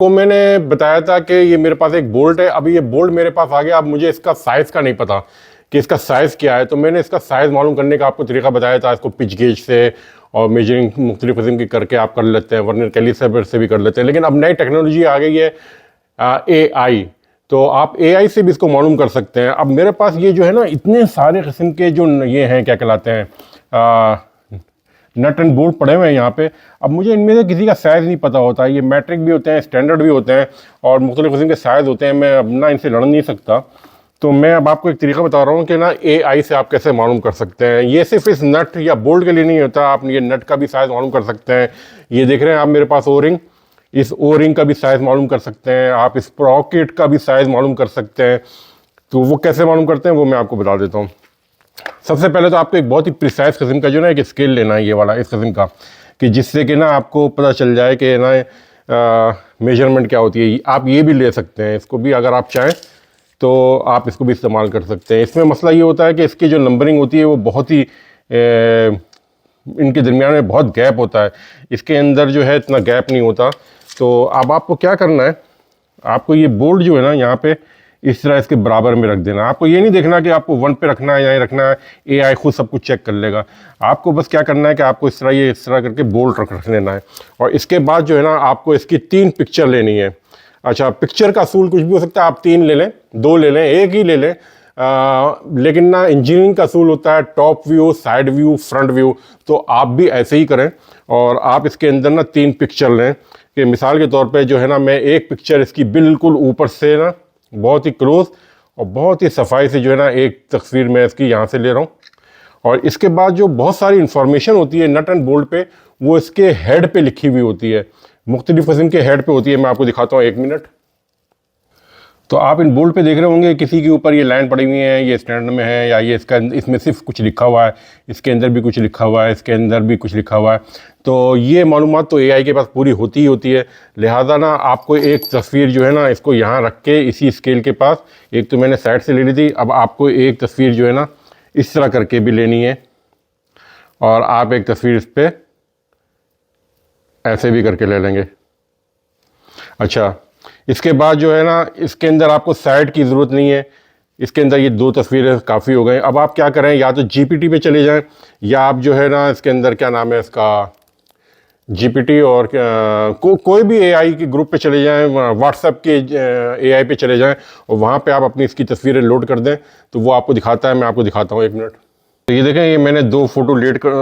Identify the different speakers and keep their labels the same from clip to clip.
Speaker 1: को मैंने बताया था कि ये मेरे पास एक बोल्ट है। अभी ये बोल्ट मेरे पास आ गया, अब मुझे इसका साइज़ का नहीं पता कि इसका साइज़ क्या है। तो मैंने इसका साइज़ मालूम करने का आपको तरीका बताया था। इसको पिच गेज से और मेजरिंग मुख्तलिफ किस्म की करके आप कर लेते हैं, वर्नियर कैलिपर से भी कर लेते हैं। लेकिन अब नई टेक्नोलॉजी आ गई है AI, तो आप AI से भी इसको मालूम कर सकते हैं। अब मेरे पास ये जो है ना, इतने सारे किस्म के जो ये हैं, क्या कहलाते हैं, नट एंड बोल्ट पड़े हुए हैं यहाँ पे। अब मुझे इनमें से किसी का साइज़ नहीं पता होता। ये मैट्रिक भी होते हैं, स्टैंडर्ड भी होते हैं और मुख्तलिफ किस्म के साइज़ होते हैं। मैं अब ना इनसे लड़ नहीं सकता, तो मैं अब आपको एक तरीका बता रहा हूँ कि ना AI से आप कैसे मालूम कर सकते हैं। ये सिर्फ इस नट या बोल्ट के लिए नहीं होता, आप ये नट का भी साइज़ मालूम कर सकते हैं। ये देख रहे हैं आप मेरे पास ओ रिंग, इस ओ रिंग का भी साइज़ मालूम कर सकते हैं आप। इस प्रॉकेट का भी साइज़ मालूम कर सकते हैं। तो वो कैसे मालूम करते हैं वो मैं आपको बता देता हूँ। सबसे पहले तो आपको एक बहुत ही प्रिसाइज किस्म का जो ना एक स्केल लेना है, ये वाला इस किस्म का, कि जिससे कि ना आपको पता चल जाए कि ना मेजरमेंट क्या होती है। आप ये भी ले सकते हैं, इसको भी अगर आप चाहें तो आप इसको भी इस्तेमाल कर सकते हैं। इसमें मसला ये होता है कि इसकी जो नंबरिंग होती है वो बहुत ही इनके दरमियान में बहुत गैप होता है। इसके अंदर जो है इतना गैप नहीं होता। तो अब आपको क्या करना है, आपको ये बोल्ट जो है ना यहाँ पे इस तरह इसके बराबर में रख देना। आपको ये नहीं देखना कि आपको 1 पे रखना है या ये रखना है, AI खुद सब कुछ चेक कर लेगा। आपको बस क्या करना है कि आपको इस तरह करके बोल्ट रख लेना है। और इसके बाद जो है ना आपको इसकी 3 पिक्चर लेनी है। अच्छा, पिक्चर का असूल कुछ भी हो सकता है, आप 3 ले लें, 2 ले लें, 1 ही ले लें। लेकिन ना इंजीनियरिंग का असूल होता है top view, side view, front view. तो आप भी ऐसे ही करें और आप इसके अंदर ना 3 पिक्चर लें। कि मिसाल के तौर पे जो है ना, मैं एक पिक्चर इसकी बिल्कुल ऊपर से ना बहुत ही क्लोज और बहुत ही सफाई से जो है ना एक तस्वीर मैं इसकी यहाँ से ले रहा हूँ। और इसके बाद जो बहुत सारी इंफॉर्मेशन होती है नट एंड बोल्ट पे, वो इसके हेड पे लिखी हुई होती है, मुख्तलिफ किस्म के हेड पे होती है। मैं आपको दिखाता हूँ, 1 मिनट। तो आप इन बोल्ट पे देख रहे होंगे किसी के ऊपर ये लाइन पड़ी हुई है, ये स्टैंडर्ड में है या ये इसका इसमें सिर्फ कुछ लिखा हुआ है, इसके अंदर भी कुछ लिखा हुआ है, इसके अंदर भी कुछ लिखा हुआ है। तो ये मालूमात तो AI के पास पूरी होती ही होती है। लिहाजा ना आपको एक तस्वीर जो है ना इसको यहाँ रख के इसी स्केल के पास, एक तो मैंने साइड से ले ली थी, अब आपको एक तस्वीर जो है ना इस तरह करके भी लेनी है और आप एक तस्वीर इस पर ऐसे भी करके ले लेंगे। अच्छा, इसके बाद जो है ना इसके अंदर आपको साइड की ज़रूरत नहीं है। इसके अंदर ये 2 तस्वीरें काफ़ी हो गए। अब आप क्या करें, या तो GPT पे चले जाएं या आप जो है ना इसके अंदर क्या नाम है इसका, GPT और कोई भी AI के ग्रुप पे चले जाएं, व्हाट्सएप के AI पे चले जाएं और वहाँ पे आप अपनी इसकी तस्वीरें लोड कर दें तो वो आपको दिखाता है। मैं आपको दिखाता हूँ, 1 मिनट। तो ये देखें, ये मैंने 2 फ़ोटो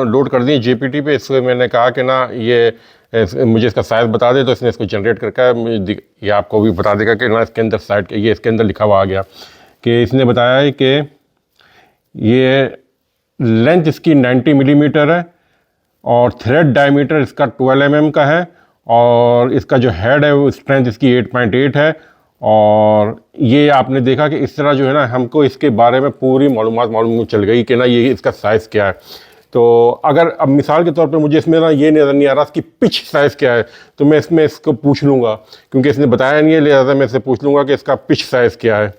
Speaker 1: लोड कर दी GPT पे। इसको मैंने कहा कि ना ये मुझे इसका साइज़ बता दे, तो इसने इसको जनरेट करके ये आपको भी बता देगा कि ना इसके अंदर साइड ये इसके अंदर लिखा हुआ आ गया कि इसने बताया है कि ये लेंथ इसकी 90 मिलीमीटर है और थ्रेड डायमीटर इसका 12 mm का है और इसका जो हेड है वो स्ट्रेंथ इसकी 8.8 है। और ये आपने देखा कि इस तरह जो है ना हमको इसके बारे में पूरी मालूम चल गई कि ना ये इसका साइज़ क्या है। तो अगर अब मिसाल के तौर पे मुझे इसमें ना ये नज़र नहीं आ रहा इसकी पिच साइज़ क्या है, तो मैं इसमें इसको पूछ लूँगा, क्योंकि इसने बताया नहीं है, लिहाजा मैं इससे पूछ लूँगा कि इसका पिच साइज़ क्या है।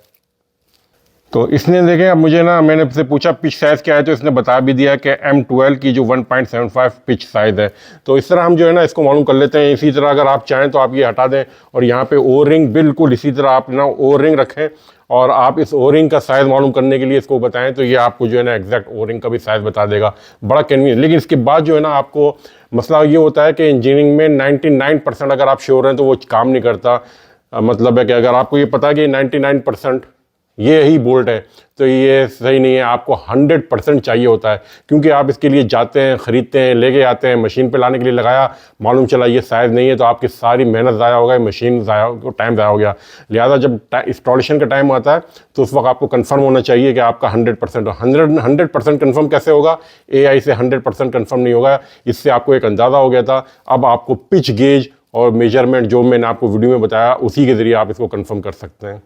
Speaker 1: तो इसने देखें, अब मुझे ना मैंने इससे पूछा पिच साइज़ क्या है, तो इसने बता भी दिया कि M12 की जो 1.75 पिच साइज़ है। तो इस तरह हम जो है ना इसको मालूम कर लेते हैं। इसी तरह अगर आप चाहें तो आप ये हटा दें और यहाँ पे ओ रिंग बिल्कुल इसी तरह आप ना ओ रिंग रखें और आप इस ओ रिंग का साइज़ मालूम करने के लिए इसको बताएं तो ये आपको जो है ना एग्जैक्ट ओ रिंग का भी साइज़ बता देगा। बड़ा कन्वीनियंट। लेकिन इसके बाद जो है ना आपको मसला ये होता है कि इंजीनियरिंग में 99% अगर आप श्योर हैं तो वो काम नहीं करता। मतलब है कि अगर आपको ये पता है कि 99% ये ही बोल्ट है तो ये सही नहीं है, आपको 100% चाहिए होता है। क्योंकि आप इसके लिए जाते हैं, ख़रीदते हैं, लेके आते हैं, मशीन पे लाने के लिए लगाया, मालूम चला ये साइज़ नहीं है, तो आपकी सारी मेहनत ज़ाया हो गई, मशीन टाइम ज़ाया हो गया। लिहाजा जब इंस्टॉलेशन का टाइम आता है तो उस वक्त आपको कंफर्म होना चाहिए कि आपका 100% 100% कंफर्म कैसे होगा, AI से 100% कंफर्म नहीं होगा। इससे आपको एक अंदाज़ा हो गया था। अब आपको पिच गेज और मेजरमेंट जो मैंने आपको वीडियो में बताया उसी के ज़रिए आप इसको कंफर्म कर सकते हैं।